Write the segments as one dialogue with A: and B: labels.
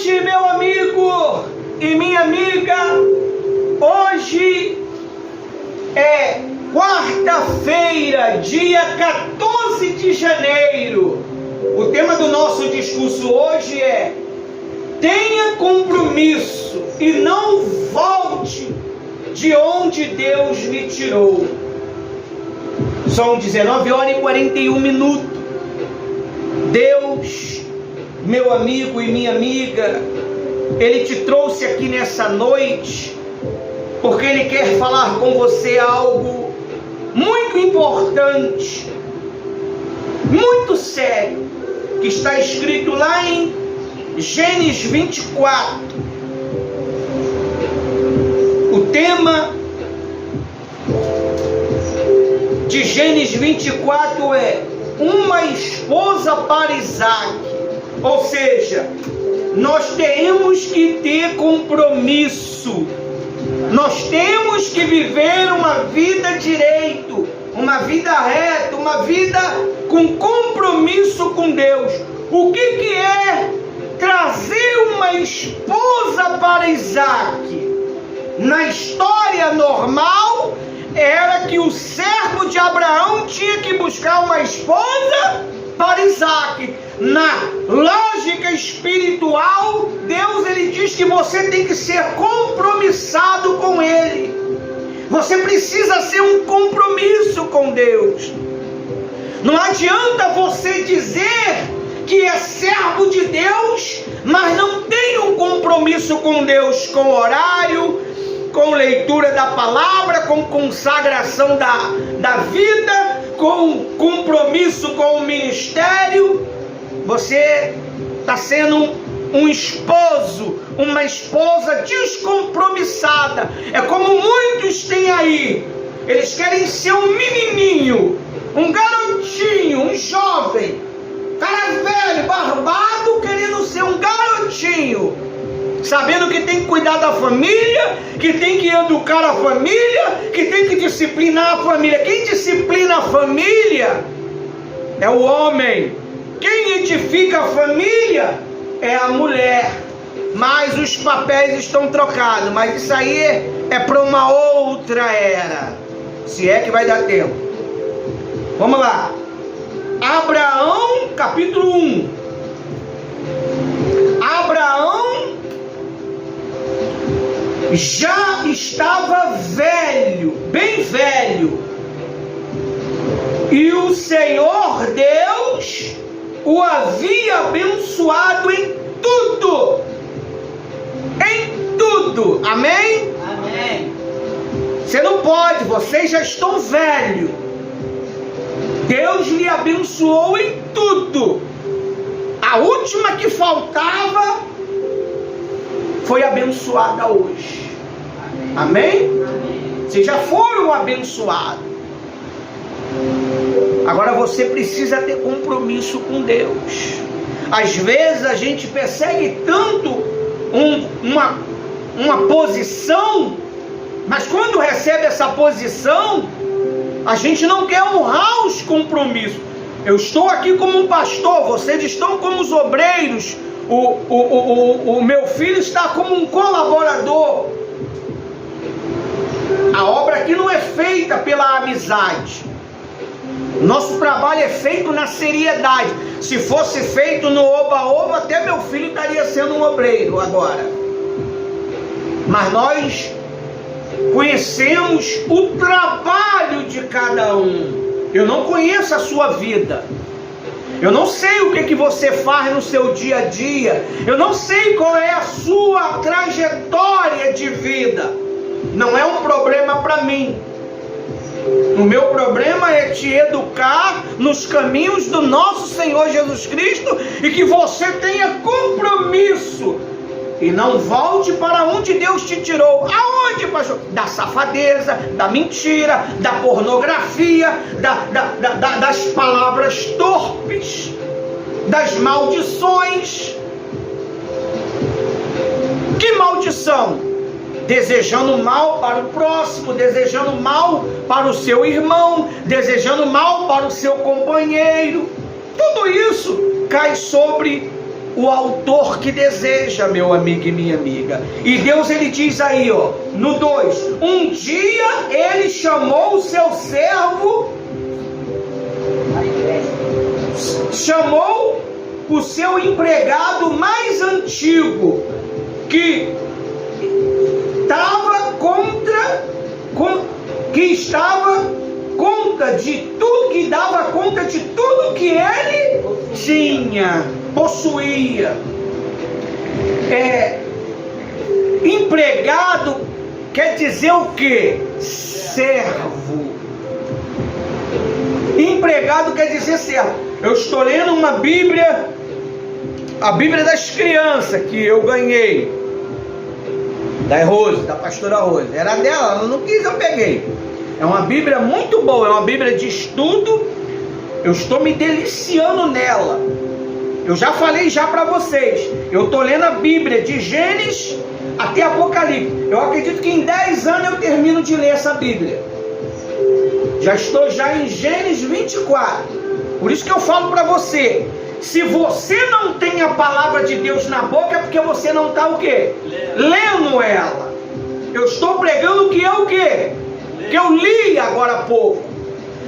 A: noite, meu amigo e minha amiga. Hoje é quarta-feira, dia 14 de janeiro. O tema do nosso discurso hoje é: tenha compromisso e não volte de onde Deus lhe tirou. São 19h41. Deus, meu amigo e minha amiga, Ele te trouxe aqui nessa noite porque Ele quer falar com você algo muito importante, muito sério, que está escrito lá em Gênesis 24. O tema de Gênesis 24 é uma esposa para Isaac. Ou seja, nós temos que ter compromisso, nós temos que viver uma vida direito, uma vida reta, uma vida com compromisso com Deus. O que é trazer uma esposa para Isaac? Na história normal, era que o servo de Abraão tinha que buscar uma esposa para Isaac. Na lógica espiritual, Deus ele diz que você tem que ser compromissado com Ele. Você precisa ser um compromisso com Deus. Não adianta você dizer que é servo de Deus, mas não tem um compromisso com Deus, com horário, com leitura da palavra, com consagração da vida, com compromisso com o ministério. Você está sendo um esposo, uma esposa descompromissada. É como muitos têm aí. Eles querem ser um menininho, um garotinho, um jovem, cara velho, barbado, querendo ser um garotinho, sabendo que tem que cuidar da família, que tem que educar a família, que tem que disciplinar a família. Quem disciplina a família é o homem. Quem edifica a família é a mulher. Mas os papéis estão trocados. Mas isso aí é para uma outra era, se é que vai dar tempo. Vamos lá. Abraão, capítulo 1. Abraão já estava velho, bem velho, e o Senhor Deus o havia abençoado em tudo. Em tudo. Amém?
B: Amém.
A: Você não pode, vocês já estão velhos. Deus lhe abençoou em tudo. A última que faltava foi abençoada hoje. Amém?
B: Amém.
A: Vocês já foram abençoados. Agora você precisa ter compromisso com Deus. Às vezes a gente persegue tanto uma posição, mas quando recebe essa posição, a gente não quer honrar os compromissos. Eu estou aqui como um pastor, vocês estão como os obreiros, o meu filho está como um colaborador. A obra aqui não é feita pela amizade. Nosso trabalho é feito na seriedade. Se fosse feito no oba-oba, até meu filho estaria sendo um obreiro agora. Mas nós conhecemos o trabalho de cada um. Eu não conheço a sua vida. Eu não sei o que você faz no seu dia a dia. Eu não sei qual é a sua trajetória de vida. Não é um problema para mim. O meu problema é te educar nos caminhos do nosso Senhor Jesus Cristo e que você tenha compromisso e não volte para onde Deus te tirou. Aonde, pastor? Da safadeza, da mentira, da pornografia, das palavras torpes, das maldições. Que maldição? Desejando mal para o próximo, desejando mal para o seu irmão, desejando mal para o seu companheiro. Tudo isso cai sobre o autor que deseja, meu amigo e minha amiga. E Deus, ele diz aí, ó, no 2: um dia ele chamou o seu servo, chamou o seu empregado mais antigo, que estava conta de tudo, que dava conta de tudo que ele tinha, possuía. Empregado quer dizer o quê? Servo. Empregado quer dizer servo. Eu estou lendo uma Bíblia, a Bíblia das crianças, que eu ganhei, da Rose, da pastora Rose. Era dela, ela não quis, eu peguei. É uma Bíblia muito boa, é uma Bíblia de estudo. Eu estou me deliciando nela. Eu já falei já para vocês. Eu estou lendo a Bíblia de Gênesis até Apocalipse. Eu acredito que em 10 anos eu termino de ler essa Bíblia. Já estou em Gênesis 24. Por isso que eu falo para você: se você não tem a palavra de Deus na boca, é porque você não está o quê? Lendo ela. Eu estou pregando o que é o quê? Que eu li agora há pouco.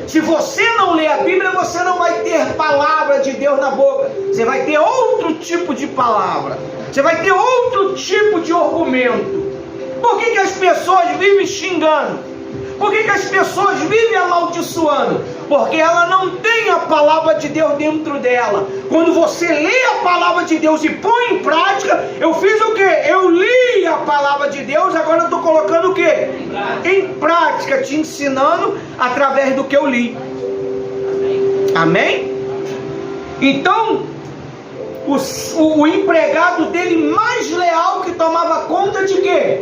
A: Se você não lê a Bíblia, você não vai ter palavra de Deus na boca. Você vai ter outro tipo de palavra. Você vai ter outro tipo de argumento. Por que as pessoas vivem xingando? Por que as pessoas vivem amaldiçoando? Porque ela não tem a palavra de Deus dentro dela. Quando você lê a palavra de Deus e põe em prática, eu fiz o quê? Eu li a palavra de Deus, agora eu estou colocando o quê? Em prática, te ensinando através do que eu li. Amém? Então, o empregado dele mais leal, que tomava conta de quê?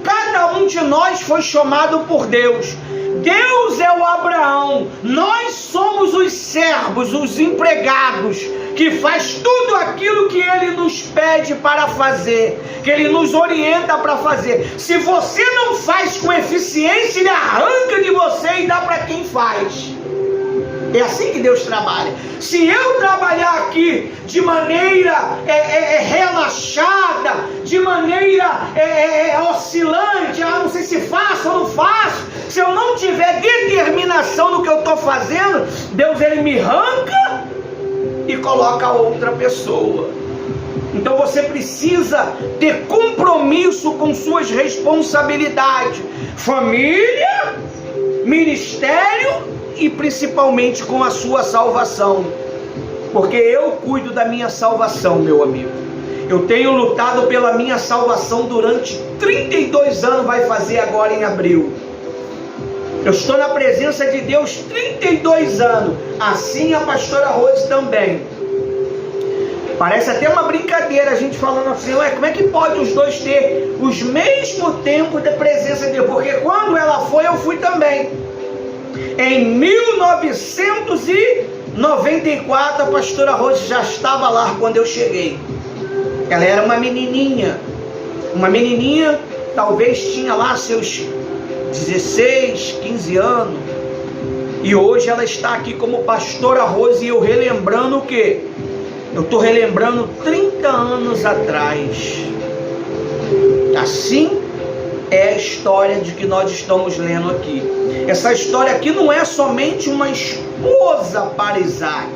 A: Cada um de nós foi chamado por Deus. Deus é o Abraão. Nós somos os servos, os empregados, que faz tudo aquilo que Ele nos pede para fazer, que Ele nos orienta para fazer. Se você não faz com eficiência, Ele arranca de você e dá para quem faz. É assim que Deus trabalha. Se eu trabalhar aqui de maneira relaxada, de maneira oscilante, não sei se faço ou não faço, se eu não tiver determinação no que eu estou fazendo, Deus, Ele me arranca e coloca outra pessoa. Então você precisa ter compromisso com suas responsabilidades, família, ministério e principalmente com a sua salvação. Porque eu cuido da minha salvação, meu amigo. Eu tenho lutado pela minha salvação durante 32 anos, vai fazer agora em abril. Eu estou na presença de Deus 32 anos. Assim a pastora Rose também. Parece até uma brincadeira a gente falando assim: ué, como é que pode os dois ter os mesmos tempos de presença de Deus? Porque quando ela foi, eu fui também. Em 1994, a pastora Rose já estava lá quando eu cheguei. Ela era uma menininha, talvez tinha lá seus 16, 15 anos. E hoje ela está aqui como pastora Rose, e eu relembrando o quê? Eu estou relembrando 30 anos atrás. Assim é a história de que nós estamos lendo aqui. Essa história aqui não é somente uma esposa para Isaac.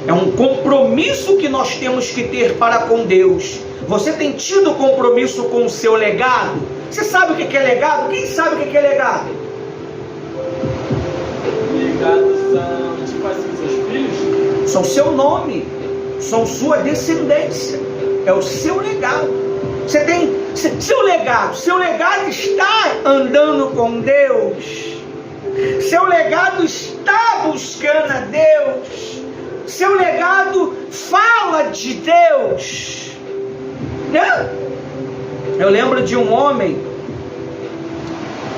A: É um compromisso que nós temos que ter para com Deus. Você tem tido compromisso com o seu legado? Você sabe o que é legado? Quem sabe o que é legado?
B: Legados são, tipo assim, seus filhos?
A: São seu nome, são sua descendência. É o seu legado. Você tem seu legado está andando com Deus. Seu legado está buscando a Deus. Seu legado fala de Deus, né? Eu lembro de um homem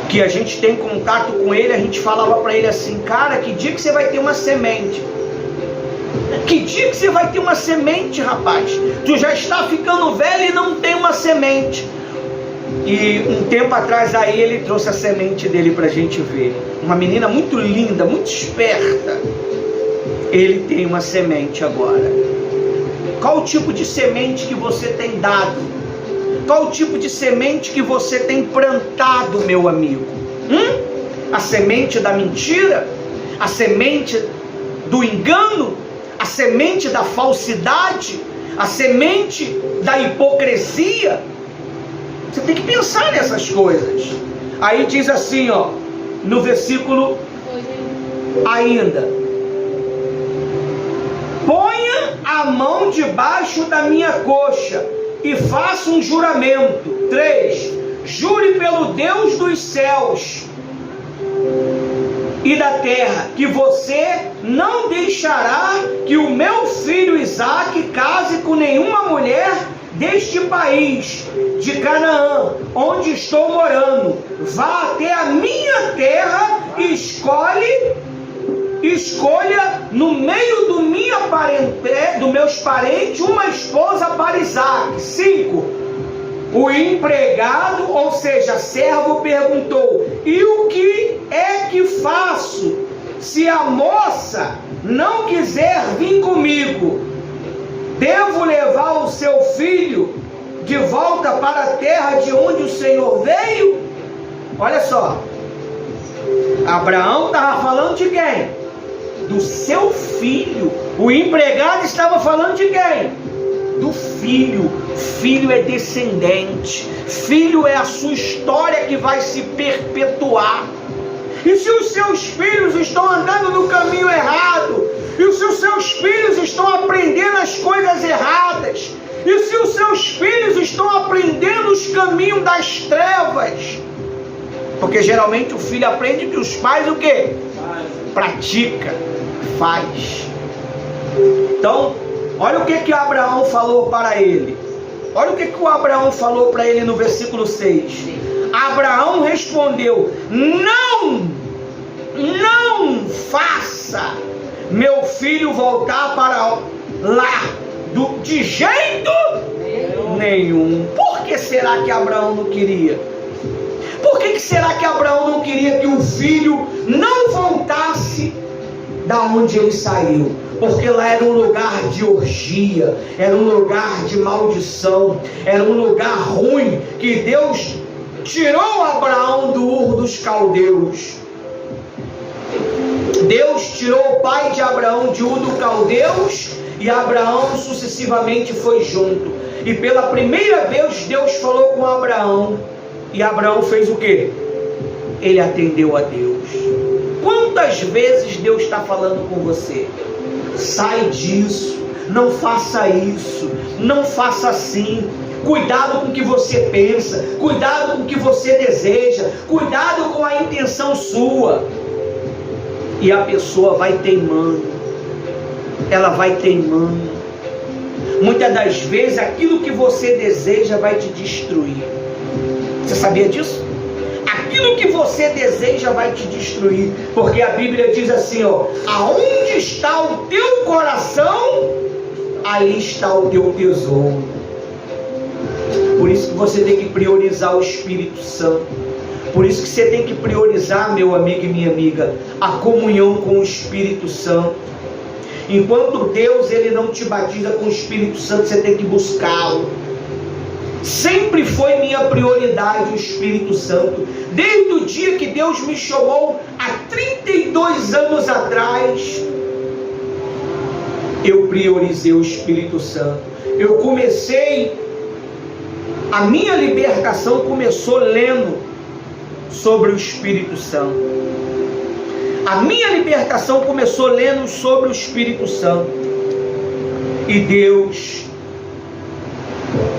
A: que a gente tem contato com ele. A gente falava para ele assim: cara, que dia que você vai ter uma semente? Que dia que você vai ter uma semente, rapaz? Tu já está ficando velho e não tem uma semente. E um tempo atrás aí ele trouxe a semente dele para a gente ver. Uma menina muito linda, muito esperta. Ele tem uma semente agora. Qual o tipo de semente que você tem dado? Qual o tipo de semente que você tem plantado, meu amigo? A semente da mentira? A semente do engano? A semente da falsidade? A semente da hipocrisia? Você tem que pensar nessas coisas. Aí diz assim, ó, no versículo ainda: ponha a mão debaixo da minha coxa e faça um juramento. 3. Jure pelo Deus dos céus e da terra, que você não deixará que o meu filho Isaque case com nenhuma mulher deste país de Canaã, onde estou morando. Vá até a minha terra e escolha no meio do meus parentes uma esposa para Isaque. 5. O empregado, ou seja, servo, perguntou: e o que é que faço se a moça não quiser vir comigo? Devo levar o seu filho de volta para a terra de onde o Senhor veio? Olha só, Abraão estava falando de quem? Do seu filho. O empregado estava falando de quem? Do filho. Filho é descendente. Filho é a sua história que vai se perpetuar. E se os seus filhos estão andando no caminho errado, e se os seus filhos estão aprendendo as coisas erradas, e se os seus filhos estão aprendendo os caminhos das trevas, porque geralmente o filho aprende que os pais o quê? Pratica, faz. Então, olha o que Abraão falou para ele. Olha o que o Abraão falou para ele no versículo 6. Abraão respondeu: não faça meu filho voltar para lá de jeito nenhum. Por que será que Abraão não queria? Por que será que Abraão não queria que o filho não voltasse da onde ele saiu? Porque lá era um lugar de orgia, era um lugar de maldição, era um lugar ruim, que Deus tirou Abraão do Ur dos Caldeus. Deus tirou o pai de Abraão de Ur dos Caldeus, e Abraão sucessivamente foi junto. E pela primeira vez Deus falou com Abraão, e Abraão fez o quê? Ele atendeu a Deus. Quantas vezes Deus está falando com você? Sai disso, não faça isso, não faça assim. Cuidado com o que você pensa, cuidado com o que você deseja, cuidado com a intenção sua. E a pessoa vai teimando, ela vai teimando. Muitas das vezes aquilo que você deseja vai te destruir. Você sabia disso? Aquilo que você deseja vai te destruir, porque a Bíblia diz assim, ó: aonde está o teu coração, ali está o teu tesouro. Por isso que você tem que priorizar o Espírito Santo. Por isso que você tem que priorizar, meu amigo e minha amiga, a comunhão com o Espírito Santo. Enquanto Deus ele não te batiza com o Espírito Santo, você tem que buscá-lo. Sempre foi minha prioridade o Espírito Santo. Desde o dia que Deus me chamou, há 32 anos atrás, eu priorizei o Espírito Santo. Eu comecei, a minha libertação começou lendo sobre o Espírito Santo. A minha libertação começou lendo sobre o Espírito Santo. E Deus,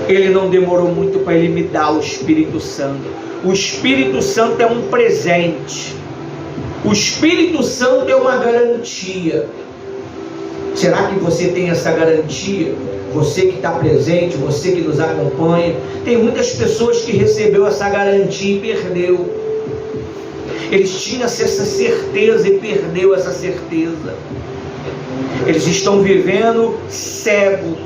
A: Ele não demorou muito para Ele me dar o Espírito Santo. O Espírito Santo é um presente. O Espírito Santo é uma garantia. Será que você tem essa garantia? Você que está presente, você que nos acompanha. Tem muitas pessoas que recebeu essa garantia e perdeu. Eles tinham essa certeza e perdeu essa certeza. Eles estão vivendo cego,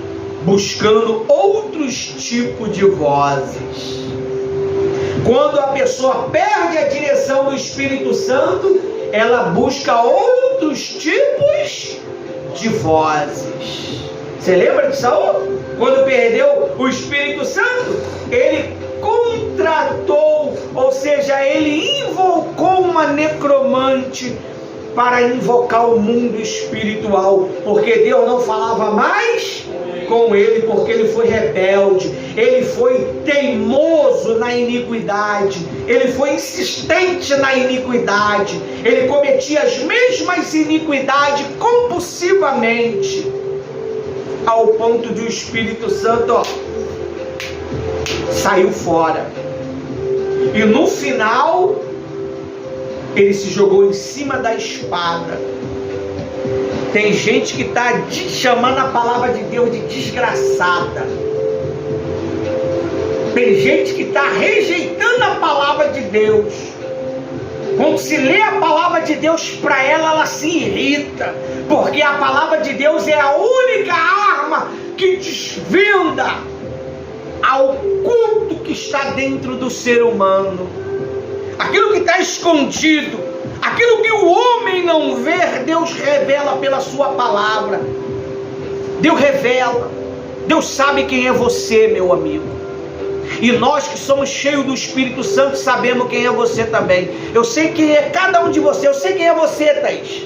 A: buscando outros tipos de vozes. Quando a pessoa perde a direção do Espírito Santo, ela busca outros tipos de vozes. Você lembra de Saul? Quando perdeu o Espírito Santo, ele contratou, ou seja, ele invocou uma necromante para invocar o mundo espiritual, porque Deus não falava mais com ele, porque ele foi rebelde, ele foi teimoso na iniquidade, ele foi insistente na iniquidade, ele cometia as mesmas iniquidades compulsivamente, ao ponto de o Espírito Santo saiu fora, e no final ele se jogou em cima da espada. Tem gente que está chamando a palavra de Deus de desgraçada. Tem gente que está rejeitando a palavra de Deus. Quando se lê a palavra de Deus para ela, ela se irrita, porque a palavra de Deus é a única arma que desvenda ao culto que está dentro do ser humano. Aquilo que está escondido, aquilo que o homem não vê, Deus revela pela sua palavra. Deus revela. Deus sabe quem é você, meu amigo. E nós que somos cheios do Espírito Santo sabemos quem é você também. Eu sei quem é cada um de vocês. Eu sei quem é você, Thaís,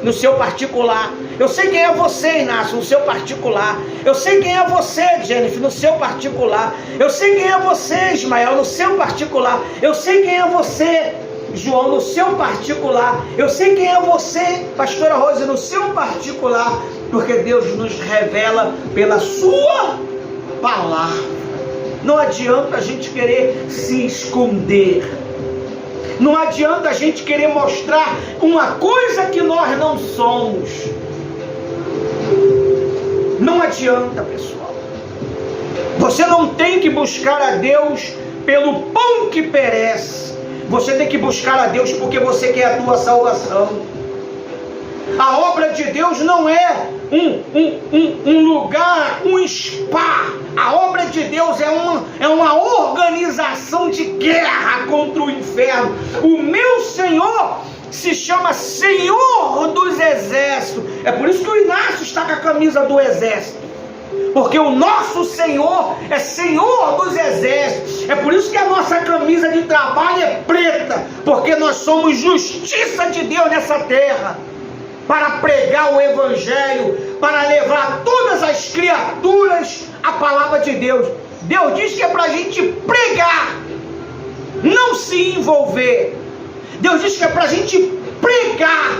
A: no seu particular. Eu sei quem é você, Inácio, no seu particular. Eu sei quem é você, Jennifer, no seu particular. Eu sei quem é você, Ismael, no seu particular. Eu sei quem é você, João, no seu particular. Eu sei quem é você, pastora Rose, no seu particular, porque Deus nos revela pela sua palavra. Não adianta a gente querer se esconder. Não adianta a gente querer mostrar uma coisa que nós não somos. Não adianta, pessoal. Você não tem que buscar a Deus pelo pão que perece. Você tem que buscar a Deus porque você quer a tua salvação. A obra de Deus não é um lugar, um spa. A obra de Deus é uma organização de guerra contra o inferno. O meu Senhor se chama Senhor dos Exércitos. É por isso que o Inácio está com a camisa do Exército, porque o nosso Senhor é Senhor dos Exércitos. É por isso que a nossa camisa de trabalho é preta, porque nós somos justiça de Deus nessa terra, para pregar o Evangelho, para levar a todas as criaturas a palavra de Deus. Deus diz que é para a gente pregar, não se envolver. Deus diz que é para a gente pregar,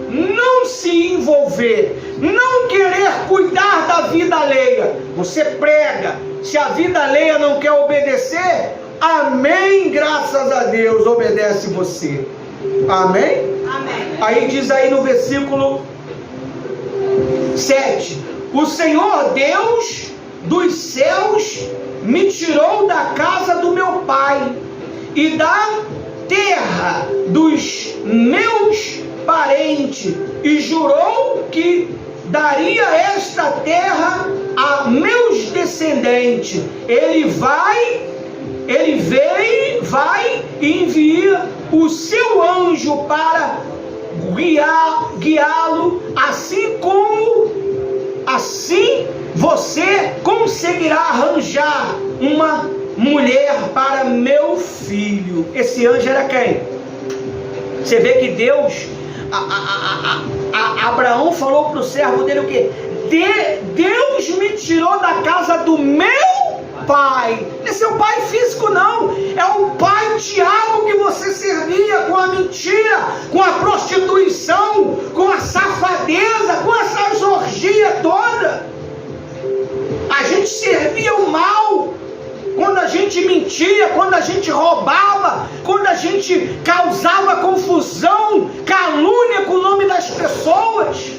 A: não se envolver, não querer cuidar da vida alheia. Você prega, se a vida alheia não quer obedecer, amém, graças a Deus, obedece você. Amém? Amém. Aí diz aí no versículo 7: o Senhor Deus dos céus me tirou da casa do meu pai e da terra dos meus parentes, e jurou que daria esta terra a meus descendentes. Ele vai e envia o seu anjo para guiá-lo, assim você conseguirá arranjar uma mulher para meu filho. Esse anjo era quem? Você vê que Deus, Abraão falou para o servo dele o quê? Deus me tirou da casa do meu pai. Não é seu pai físico, não. É o pai diabo que você servia com a mentira, com a prostituição, com a safadeza, com essa orgia toda. A gente servia o mal quando a gente mentia, quando a gente roubava, quando a gente causava confusão, calúnia com o nome das pessoas.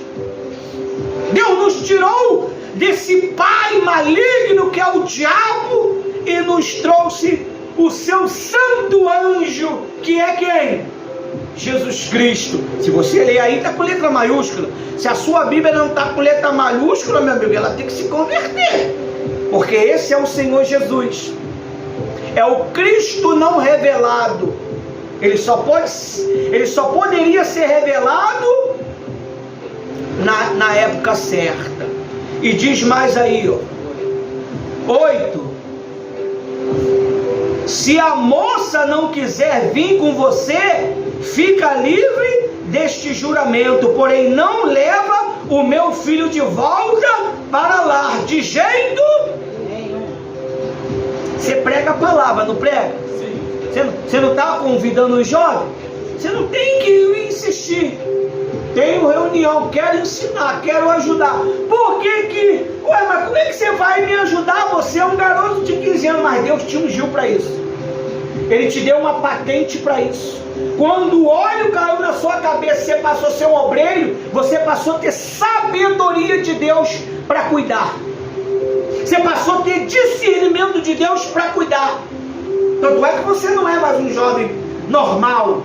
A: Deus nos tirou desse pai maligno que é o diabo e nos trouxe o seu santo anjo, que é quem? Jesus Cristo. Se você ler aí, está com letra maiúscula. Se a sua Bíblia não está com letra maiúscula, meu amigo, ela tem que se converter, porque esse é o Senhor Jesus, é o Cristo não revelado. Ele só poderia ser revelado na época certa. E diz mais aí, 8. Se a moça não quiser vir com você, fica livre deste juramento, porém não leva o meu filho de volta para lá, de jeito nenhum. Você prega a palavra, não prega?
B: Sim.
A: Você não está convidando os jovens? Você não tem que insistir. Tenho reunião, quero ensinar, quero ajudar. Por que mas como é que você vai me ajudar? Você é um garoto de 15 anos, mas Deus te ungiu para isso. Ele te deu uma patente para isso. Quando o óleo caiu na sua cabeça, você passou a ser um obreiro, você passou a ter sabedoria de Deus para cuidar. Você passou a ter discernimento de Deus para cuidar. Tanto é que você não é mais um jovem normal.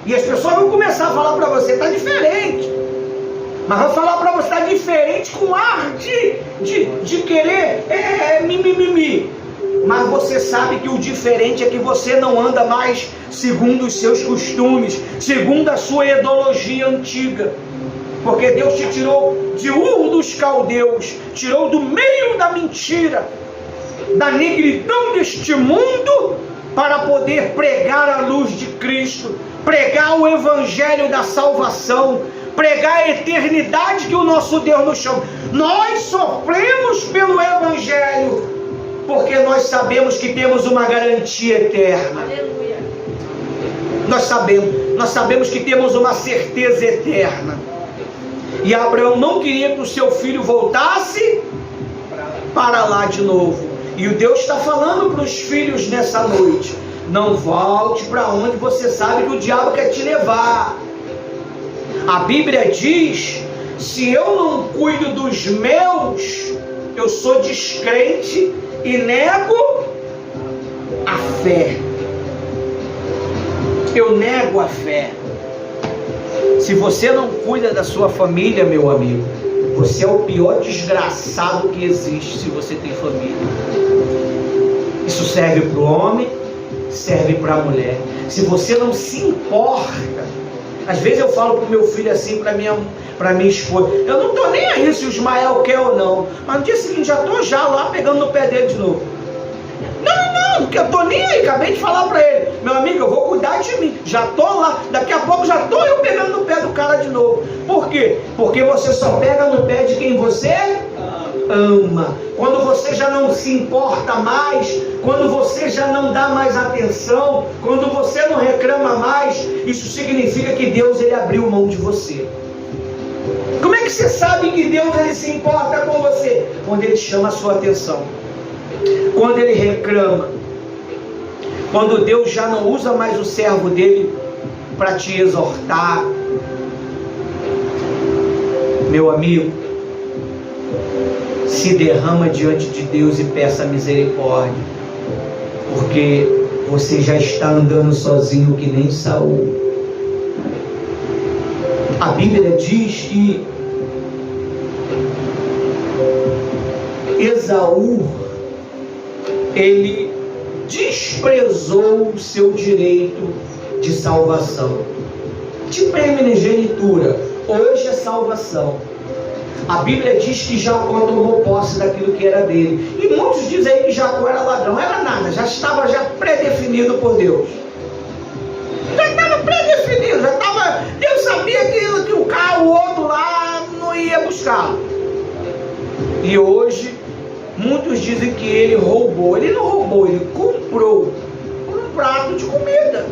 A: E as pessoas vão começar a falar para você, está diferente. Mas vão falar para você, está diferente com ar de querer mimimi. Mas você sabe que o diferente é que você não anda mais segundo os seus costumes, segundo a sua ideologia antiga. Porque Deus te tirou de Ur dos Caldeus, tirou do meio da mentira, da negridão deste mundo, para poder pregar a luz de Cristo, pregar o evangelho da salvação, pregar a eternidade que o nosso Deus nos chama. Nós sofremos pelo evangelho, porque nós sabemos que temos uma garantia eterna.
C: Aleluia.
A: Nós sabemos que temos uma certeza eterna. E Abraão não queria que o seu filho voltasse para lá de novo. E o Deus está falando para os filhos nessa noite: não volte para onde você sabe que o diabo quer te levar. A Bíblia diz: se eu não cuido dos meus, eu sou descrente e nego a fé. Eu nego a fé. Se você não cuida da sua família, meu amigo, você é o pior desgraçado que existe se você tem família. Isso serve para o homem, serve para a mulher. Se você não se importa, às vezes eu falo para o meu filho assim, para minha esposa, eu não estou nem aí se o Ismael quer ou não, mas no dia seguinte já estou lá pegando no pé dele de novo. Não, porque eu estou nem aí, acabei de falar para ele, meu amigo, eu vou cuidar de mim, já estou lá, daqui a pouco já estou eu pegando no pé do cara de novo. Por quê? Porque você só pega no pé de quem você ama. Quando você já não se importa mais, quando você já não dá mais atenção, quando você não reclama mais, isso significa que Deus ele abriu mão de você. Como é que você sabe que Deus ele se importa com você? Quando ele chama a sua atenção, quando ele reclama, quando Deus já não usa mais o servo dele para te exortar. Meu amigo, se derrama diante de Deus e peça misericórdia, porque você já está andando sozinho que nem Saul. A Bíblia diz que Esaú, ele desprezou o seu direito de salvação, de primogenitura. Hoje é salvação. A Bíblia diz que Jacó tomou posse daquilo que era dele. E muitos dizem aí que Jacó era ladrão. Era nada, já estava predefinido por Deus. Já estava predefinido, Deus sabia que o cara, o outro lá, não ia buscar. E hoje, muitos dizem que ele roubou. Ele não roubou, ele comprou por um prato de comida.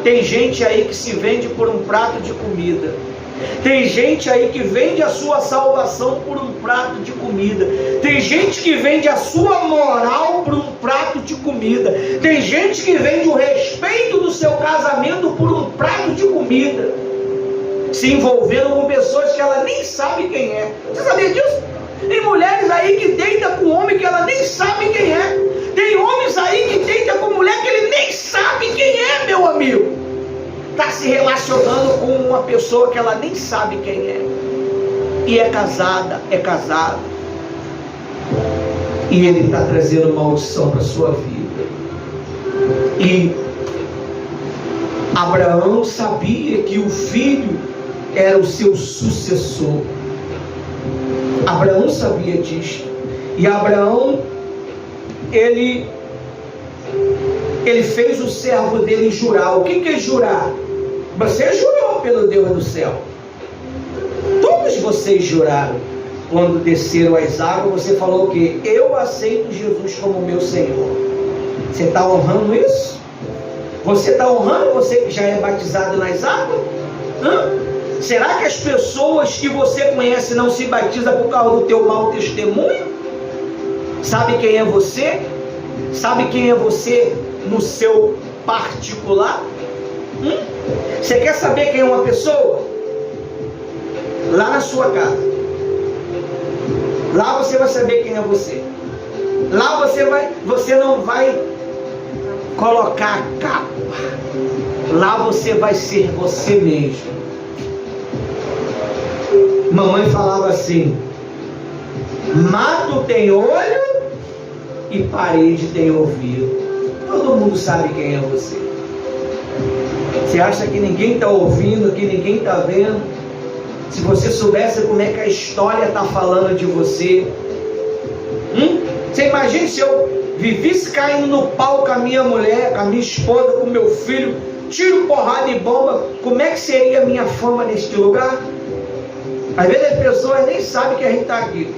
A: Tem gente aí que se vende por um prato de comida. Tem gente aí que vende a sua salvação por um prato de comida. Tem gente que vende a sua moral por um prato de comida. Tem gente que vende o respeito do seu casamento por um prato de comida, se envolvendo com pessoas que ela nem sabe quem é. Você sabia disso? Tem mulheres aí que deitam com homem que ela nem sabe quem é. Tem homens aí que deitam com mulher que ele nem sabe quem é, meu amigo. Está se relacionando com uma pessoa que ela nem sabe quem é. E é casada, é casado. E ele está trazendo maldição para a sua vida. E Abraão sabia que o filho era o seu sucessor. Abraão sabia disso. E Abraão, ele fez o servo dele jurar. O que é jurar? Você jurou pelo Deus do céu. Todos vocês juraram. Quando desceram as águas, você falou o quê? Eu aceito Jesus como meu Senhor. Você está honrando isso? Você está honrando você que já é batizado nas águas? Será que as pessoas que você conhece não se batizam por causa do teu mau testemunho? Sabe quem é você? Sabe quem é você no seu particular? Você quer saber quem é uma pessoa? Lá na sua casa. Lá você vai saber quem é você. Lá você não vai colocar a capa. Lá você vai ser você mesmo. Mamãe falava assim: mato tem olho e parede tem ouvido. Todo mundo sabe quem é você. Você acha que ninguém está ouvindo, que ninguém está vendo? Se você soubesse como é que a história está falando de você. Você imagina se eu vivesse caindo no pau com a minha mulher, com a minha esposa, com o meu filho, tiro, porrada e bomba, como é que seria a minha fama neste lugar? Às vezes as pessoas nem sabem que a gente está aqui.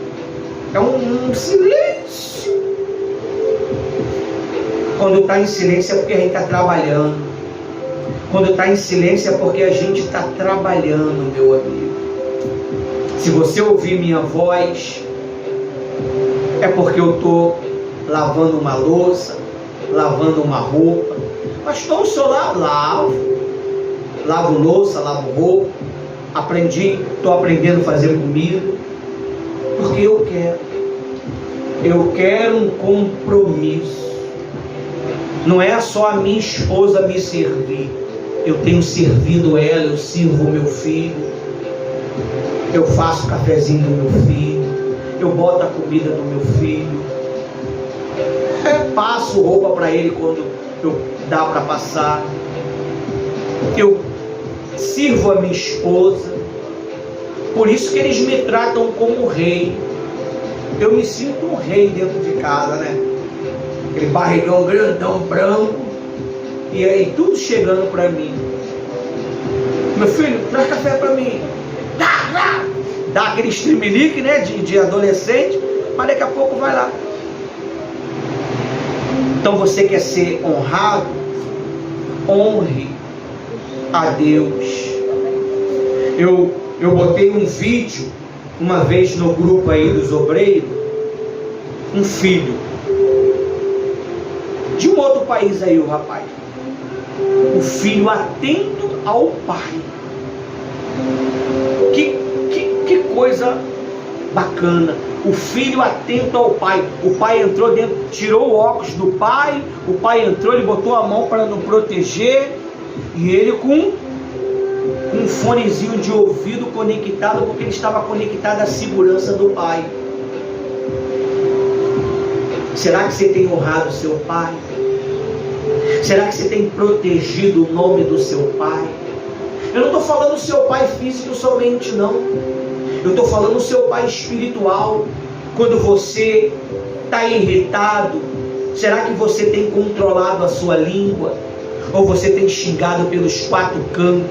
A: É um silêncio. Quando está em silêncio é porque a gente está trabalhando. Quando está em silêncio é porque a gente está trabalhando, meu amigo. Se você ouvir minha voz, é porque eu estou lavando uma louça, lavando uma roupa. Pastor, o senhor lavo louça, lavo roupa. Estou aprendendo a fazer comida, porque eu quero um compromisso. Não é só a minha esposa me servir, eu tenho servido ela, eu sirvo o meu filho, eu faço o cafezinho do meu filho, eu boto a comida do meu filho, passo roupa para ele quando dá para passar, eu sirvo a minha esposa. Por isso que eles me tratam como rei. Eu me sinto um rei dentro de casa, né? Aquele barrigão grandão, branco, e aí tudo chegando para mim. Meu filho, traz café para mim. Dá aquele estremelique, né, de adolescente, mas daqui a pouco vai lá. Então você quer ser honrado? Honre a Deus. Eu botei um vídeo uma vez no grupo aí dos obreiros, um filho de um outro país aí, o rapaz, o filho atento ao pai. Que coisa bacana, o filho atento ao pai. O pai entrou dentro, tirou o óculos do pai, o pai entrou, ele botou a mão para não proteger, e ele com um fonezinho de ouvido conectado, porque ele estava conectado à segurança do pai. Será que você tem honrado seu pai? Será que você tem protegido o nome do seu pai? Eu não estou falando do seu pai físico somente, não. Eu estou falando do seu pai espiritual. Quando você está irritado, será que você tem controlado a sua língua? Ou você tem xingado pelos quatro cantos?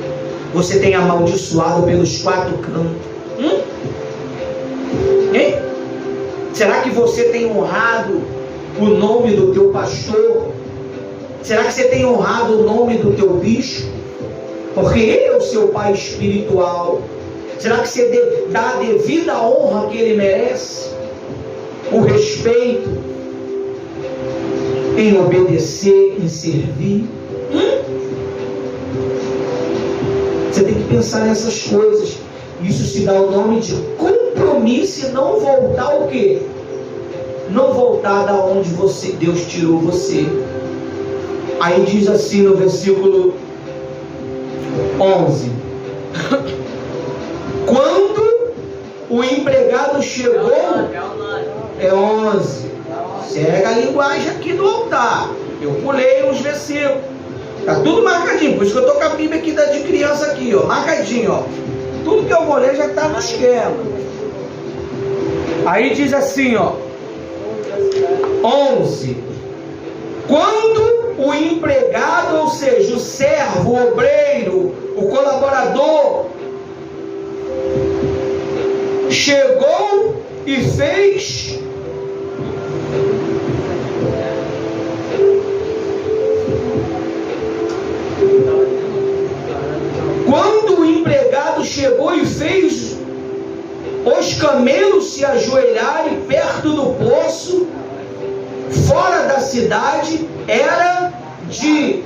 A: Você tem amaldiçoado pelos quatro cantos? Hein? Será que você tem honrado o nome do teu pastor? Será que você tem honrado o nome do teu bispo? Porque ele é o seu pai espiritual. Será que você dá a devida honra que ele merece? O respeito em obedecer, em servir? Você tem que pensar nessas coisas. Isso se dá o nome de compromisso e não voltar o quê? Não voltar da onde Deus tirou você. Aí diz assim no versículo 11: quando o empregado chegou, é 11. Segue a linguagem aqui do altar. Eu pulei uns versículos. Tá tudo marcadinho, por isso que eu tô com a Bíblia aqui de criança aqui, ó, marcadinho, ó. Tudo que eu vou ler já está no esquema. Aí diz assim, ó, 11. Quando o empregado, ou seja, o servo, o obreiro, o colaborador, chegou e fez os camelos se ajoelharem perto do poço, fora da cidade, era de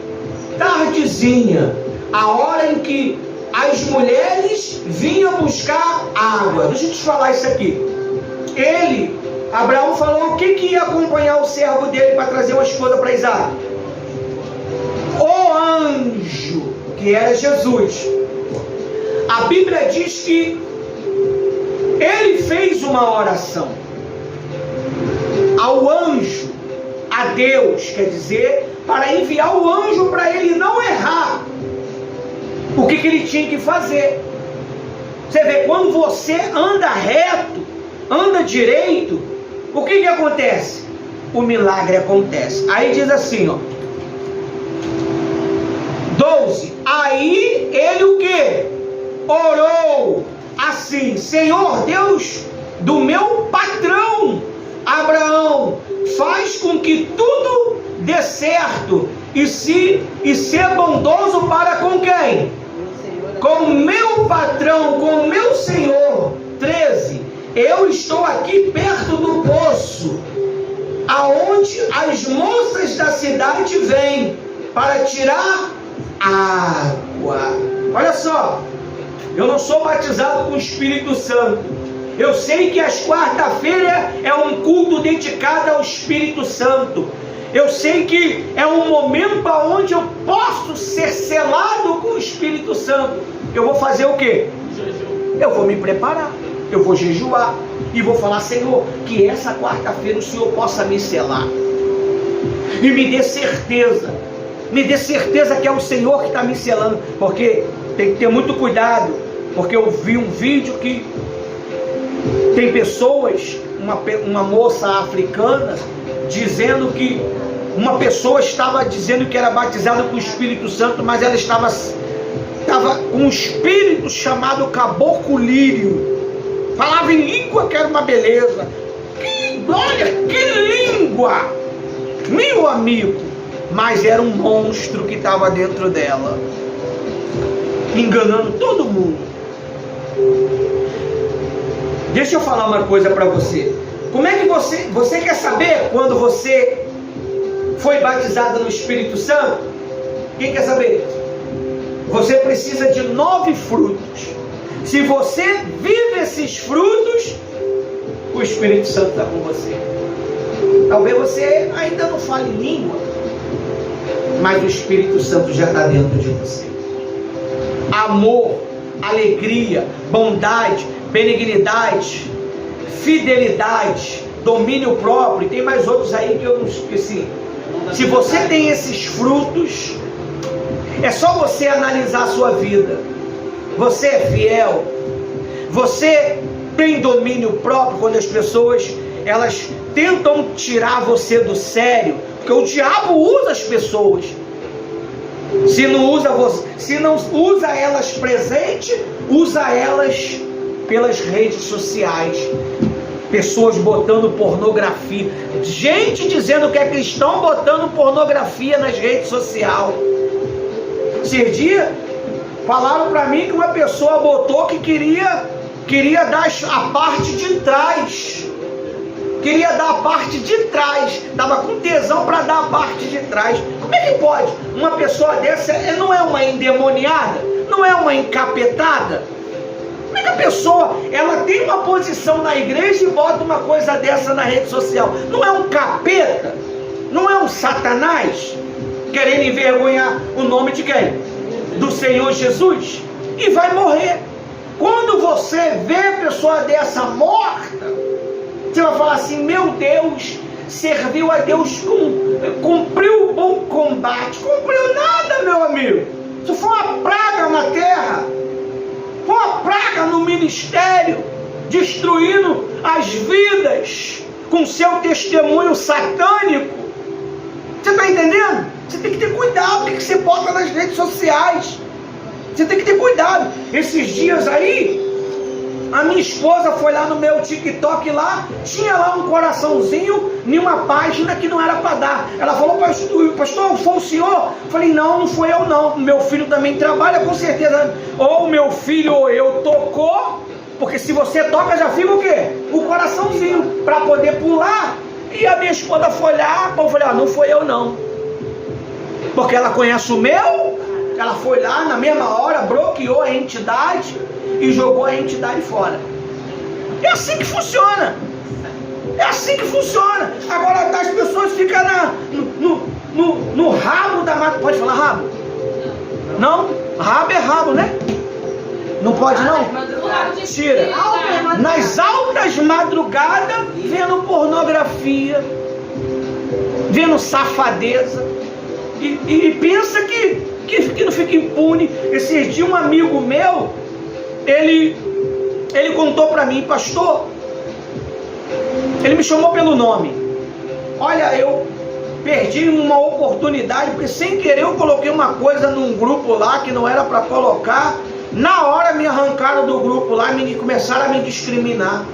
A: tardezinha, a hora em que as mulheres vinham buscar água. Deixa eu te falar isso aqui. Abraão falou o que ia acompanhar o servo dele para trazer uma esposa para Isaac? O anjo, que era Jesus. A Bíblia diz que ele fez uma oração ao anjo, a Deus, quer dizer, para enviar o anjo para ele não errar o que ele tinha que fazer. Você vê, quando você anda reto, anda direito, o que acontece? O milagre acontece. Aí diz assim, ó, 12. Aí ele o que? Orou assim: Senhor Deus do meu patrão Abraão, faz com que tudo dê certo e ser bondoso para com quem? Com meu patrão, com meu senhor. 13. Eu estou aqui perto do poço, aonde as moças da cidade vêm para tirar água. Olha só, eu não sou batizado com o Espírito Santo. Eu sei que as quarta-feiras é um culto dedicado ao Espírito Santo. Eu sei que é um momento onde eu posso ser selado com o Espírito Santo. Eu vou fazer o quê? Eu vou me preparar. Eu vou jejuar e vou falar: Senhor, que essa quarta-feira o Senhor possa me selar e me dê certeza que é o Senhor que está me selando, porque tem que ter muito cuidado, porque eu vi um vídeo que tem pessoas, uma moça africana, dizendo que uma pessoa estava dizendo que era batizada com o Espírito Santo, mas ela estava com um espírito chamado caboclo lírio. Falava em língua que era uma beleza. Olha, que língua! Meu amigo! Mas era um monstro que estava dentro dela, enganando todo mundo. Deixa eu falar uma coisa para você. Como é que você quer saber quando você foi batizado no Espírito Santo? Quem quer saber? Você precisa de 9 frutos. Se você vive esses frutos, o Espírito Santo está com você. Talvez você ainda não fale língua, mas o Espírito Santo já está dentro de você. Amor, alegria, bondade, benignidade, fidelidade, domínio próprio, e tem mais outros aí que eu não esqueci. Se você tem esses frutos, é só você analisar a sua vida. Você é fiel? Você tem domínio próprio? Quando as pessoas elas tentam tirar você do sério, porque o diabo usa as pessoas. Se não usa elas presente, usa elas pelas redes sociais. Pessoas botando pornografia, gente dizendo que é cristão botando pornografia nas redes sociais. Esse dia falaram para mim que uma pessoa botou que queria dar a parte de trás. Queria dar a parte de trás. Estava com tesão para dar a parte de trás. Como é que pode? Uma pessoa dessa não é uma endemoniada? Não é uma encapetada? Como é que a pessoa, ela tem uma posição na igreja e bota uma coisa dessa na rede social? Não é um capeta? Não é um satanás? Querendo envergonhar o nome de quem? Do Senhor Jesus? E vai morrer. Quando você vê a pessoa dessa morta, você vai falar assim: meu Deus, serviu a Deus, cumpriu o bom combate. Cumpriu nada, meu amigo. Isso foi uma praga na terra, foi uma praga no ministério, destruindo as vidas com seu testemunho satânico. Você está entendendo? Você tem que ter cuidado com o que você bota nas redes sociais. Você tem que ter cuidado. Esses dias aí, a minha esposa foi lá no meu TikTok lá, tinha lá um coraçãozinho em uma página que não era para dar. Ela falou: pastor, foi o senhor? Eu falei: não foi eu não. Meu filho também trabalha, com certeza. Ou meu filho ou eu tocou, porque se você toca já fica o quê? O coraçãozinho, para poder pular. E a minha esposa foi lá, eu falei: não foi eu não. Porque ela conhece o meu, ela foi lá na mesma hora, bloqueou a entidade e jogou a entidade fora. É assim que funciona. É assim que funciona. Agora as pessoas ficam no rabo da madrugada. Pode falar rabo? Não? Rabo é rabo, né? Não pode não? Tira. Nas altas madrugadas, vendo pornografia, vendo safadeza, e pensa que não fica impune. Esses dias um amigo meu, ele contou para mim: pastor, ele me chamou pelo nome. Olha, eu perdi uma oportunidade, porque sem querer eu coloquei uma coisa num grupo lá que não era para colocar. Na hora me arrancaram do grupo lá e começaram a me discriminar.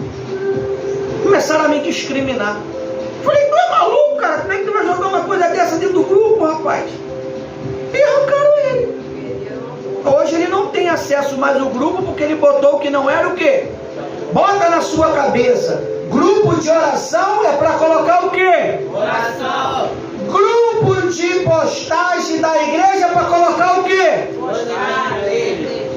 A: Falei: tu é maluco, cara? Como é que tu vai jogar uma coisa dessa dentro do grupo, rapaz? E arrancaram ele. Hoje ele não tem acesso mais ao grupo, porque ele botou o que não era o quê? Bota na sua cabeça: grupo de oração é para colocar o quê?
B: Oração.
A: Grupo de postagem da igreja é para colocar o quê?
B: Postagem.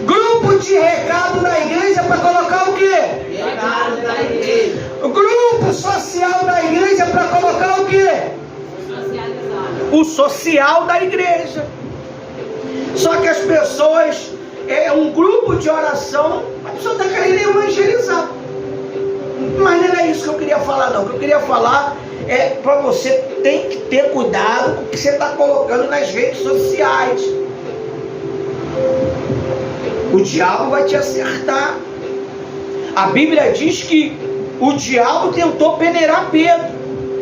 A: Grupo de recado da igreja é para colocar o quê?
B: Recado da igreja.
A: Grupo social da igreja é para colocar o quê? O social da igreja. Só que as pessoas, é um grupo de oração, a pessoa está querendo evangelizar. Mas não é isso que eu queria falar não. O que eu queria falar é para você tem que ter cuidado com o que você está colocando nas redes sociais. O diabo vai te acertar. A Bíblia diz que o diabo tentou peneirar Pedro.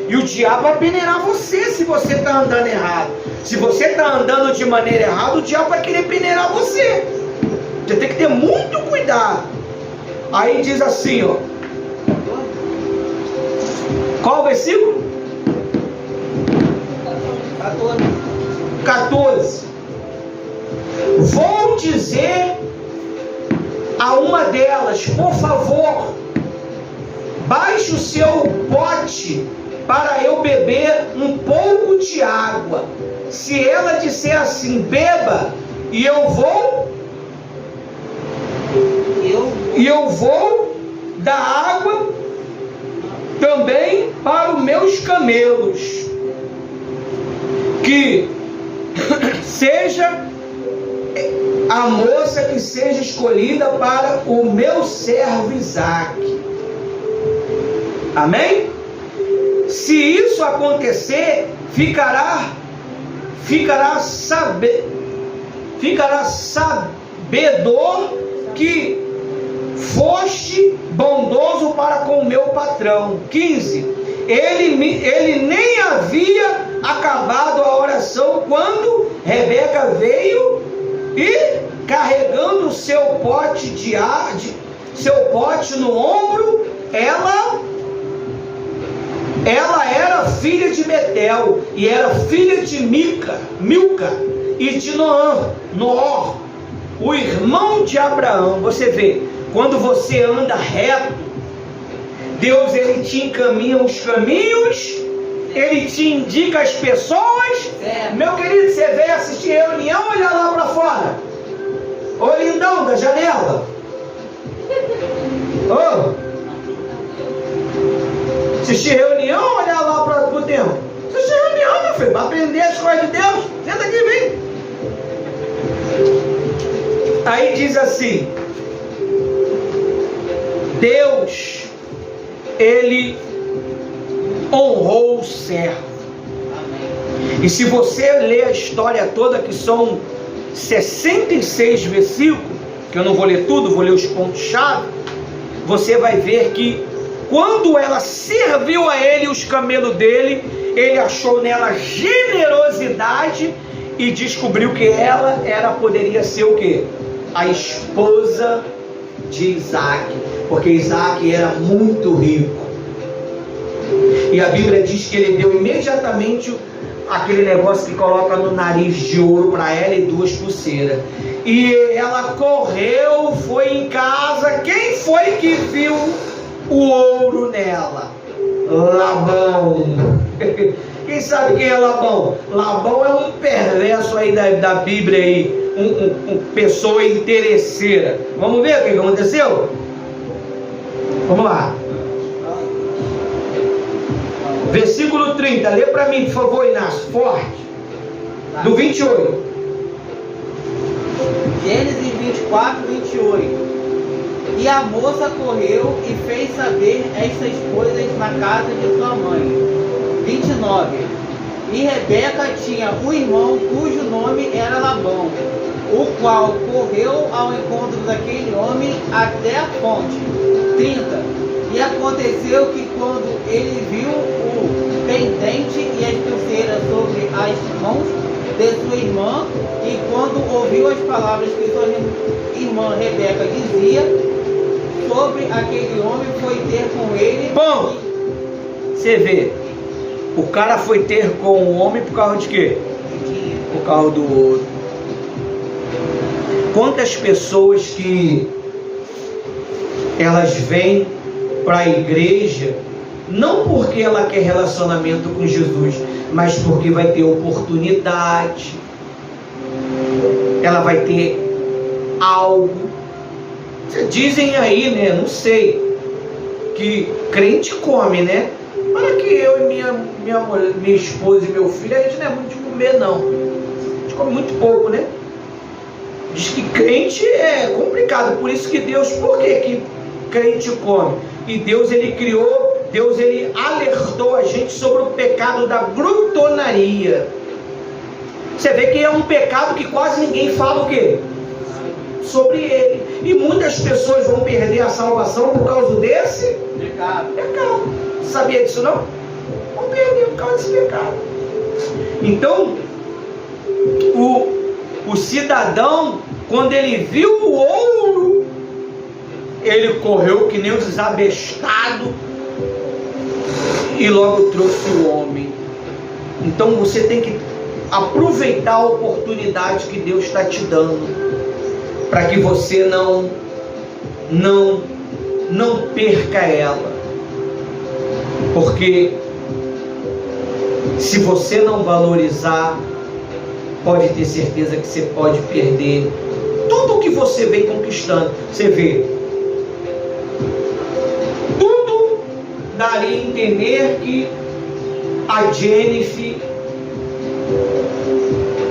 A: E o diabo vai peneirar você se você está andando errado. Se você está andando de maneira errada, o diabo vai querer peneirar você. Você tem que ter muito cuidado. Aí diz assim, ó. Qual o versículo? 14. Vou dizer a uma delas: por favor, baixe o seu pote para eu beber um pouco de água. Se ela disser assim: beba, e eu vou dar água também para os meus camelos. Que seja a moça que seja escolhida para o meu servo Isaque. Amém? Se isso acontecer, ficará sabedor que foste bondoso para com o meu patrão. 15. Ele nem havia acabado a oração quando Rebeca veio e, carregando seu pote seu pote no ombro, ela era filha de Betel e era filha de Milca e de Noor, o irmão de Abraão. Você vê, quando você anda reto, Deus ele te encaminha os caminhos, ele te indica as pessoas. Meu querido, você veio assistir reunião, olha lá para fora. Ô lindão da janela. Ô, assistir reunião, olha lá para o tempo. Assistir reunião, meu filho, para aprender as coisas de Deus. Senta aqui, vem. Aí diz assim: Deus, ele honrou o servo. E se você ler a história toda, que são 66 versículos, que eu não vou ler tudo, vou ler os pontos-chave, você vai ver que Quando ela serviu a ele os camelos dele, ele achou nela generosidade e descobriu que ela poderia ser o quê? A esposa de Isaac, porque Isaac era muito rico. E a Bíblia diz que ele deu imediatamente aquele negócio que coloca no nariz de ouro para ela e 2 pulseiras. E ela correu, foi em casa. Quem foi que viu o ouro nela? Labão. Quem sabe quem é Labão? Labão é um perverso aí da Bíblia aí, pessoa interesseira. Vamos ver o que aconteceu? Vamos lá. Versículo 30, lê para mim, por favor, Inácio, forte. Do 28.
B: Gênesis 24, 28. E a moça correu e fez saber estas coisas na casa de sua mãe. 29. E Rebeca tinha um irmão cujo nome era Labão, o qual correu ao encontro daquele homem até a fonte. 30. E aconteceu que quando ele viu o pendente e as pulseiras sobre as mãos de sua irmã, e quando ouviu as palavras que sua irmã Rebeca dizia sobre aquele homem, foi ter com ele.
A: Bom, você vê, o cara foi ter com o homem por causa de quê? Por causa do ouro. Quantas pessoas que elas vêm para a igreja, não porque ela quer relacionamento com Jesus, mas porque vai ter oportunidade, ela vai ter algo. Dizem aí, né? Não sei, que crente come, né? Olha que eu e minha esposa e meu filho, a gente não é muito de comer, não. A gente come muito pouco, né? Diz que crente é complicado, por isso que Deus, por que crente come? E Deus, ele criou, Deus, ele alertou a gente sobre o pecado da glutonaria. Você vê que é um pecado que quase ninguém fala o quê? Sobre ele. E muitas pessoas vão perder a salvação por causa desse pecado. Sabia disso não? Vão perder por causa desse pecado. Então, o cidadão, quando ele viu o ouro, ele correu que nem um desabestado e logo trouxe o homem. Então você tem que aproveitar a oportunidade que Deus está te dando, para que você não perca ela. Porque se você não valorizar, pode ter certeza que você pode perder tudo que você vem conquistando. Você vê, tudo daria a entender que a Jennifer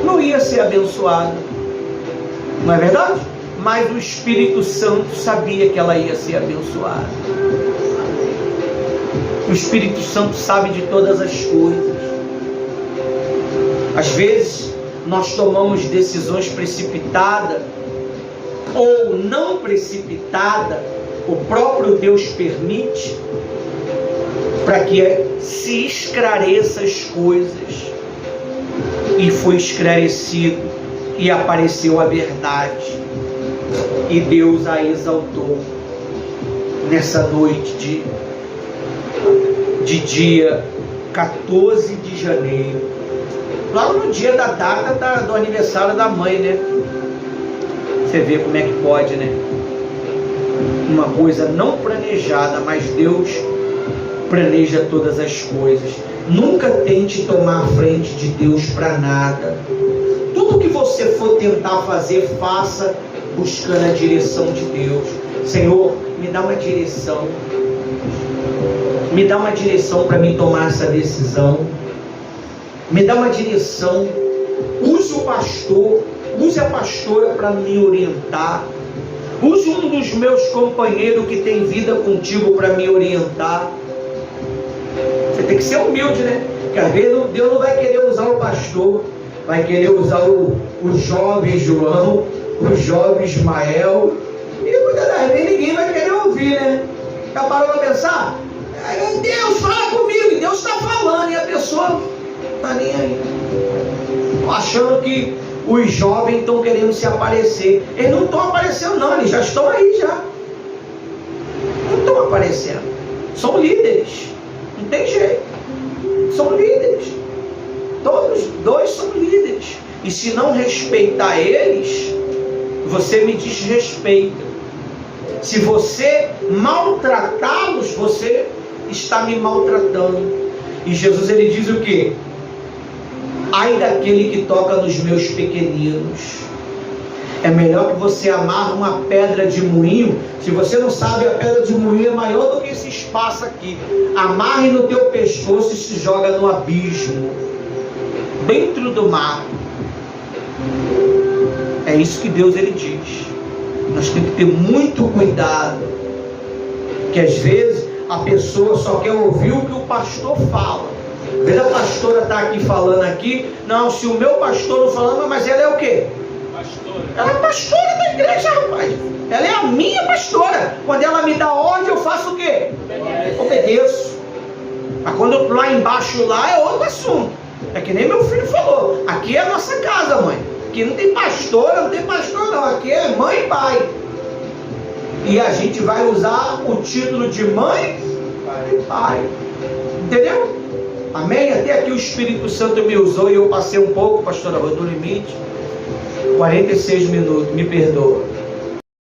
A: não ia ser abençoada, não é verdade? Mas o Espírito Santo sabia que ela ia ser abençoada. O Espírito Santo sabe de todas as coisas. Às vezes nós tomamos decisões precipitadas ou não precipitadas, o próprio Deus permite, para que se esclareça as coisas. E foi esclarecido e apareceu a verdade, e Deus a exaltou nessa noite de dia 14 de janeiro, logo no dia da data do aniversário da mãe, né? Você vê como é que pode, né? Uma coisa não planejada, mas Deus planeja todas as coisas. Nunca tente tomar a frente de Deus para nada. Tudo que você for tentar fazer, faça buscando a direção de Deus. Senhor, me dá uma direção. Me dá uma direção para mim tomar essa decisão. Me dá uma direção. Use o pastor, use a pastora para me orientar. Use um dos meus companheiros que tem vida contigo para me orientar. Você tem que ser humilde, né? Porque às vezes Deus não vai querer usar o pastor, vai querer usar o jovem João, o jovem Ismael, e muitas das vezes ninguém vai querer ouvir, né? Já parou para pensar? Aí, Deus, fala comigo. E Deus está falando e a pessoa não está nem aí. Achando que os jovens estão querendo se aparecer. Eles não estão aparecendo não, eles já estão aí já. Não estão aparecendo. São líderes. Não tem jeito. São líderes. Todos dois são líderes. E se não respeitar eles, você me desrespeita. Se você maltratá-los, você está me maltratando. E Jesus, ele diz o quê? Ai daquele que toca nos meus pequeninos. É melhor que você amarre uma pedra de moinho. Se você não sabe, a pedra de moinho é maior do que esse espaço aqui. Amarre no teu pescoço e se joga no abismo, dentro do mar. É isso que Deus, ele diz. Nós temos que ter muito cuidado, que às vezes a pessoa só quer ouvir o que o pastor fala. Às vezes a pastora está aqui falando aqui, não, se o meu pastor não falar, mas ela é o quê? Pastora. Ela é pastora da igreja, rapaz. Ela é a minha pastora. Quando ela me dá ordem, eu faço o quê? Obedeço. Mas quando lá embaixo lá é outro assunto. É que nem meu filho falou, aqui é a nossa casa, mãe. Aqui não tem pastora, não tem pastor não. Aqui é mãe e pai. E a gente vai usar o título de mãe e pai. Entendeu? Amém? Até aqui o Espírito Santo me usou e eu passei um pouco, pastora, do limite. 46 minutos, me perdoa.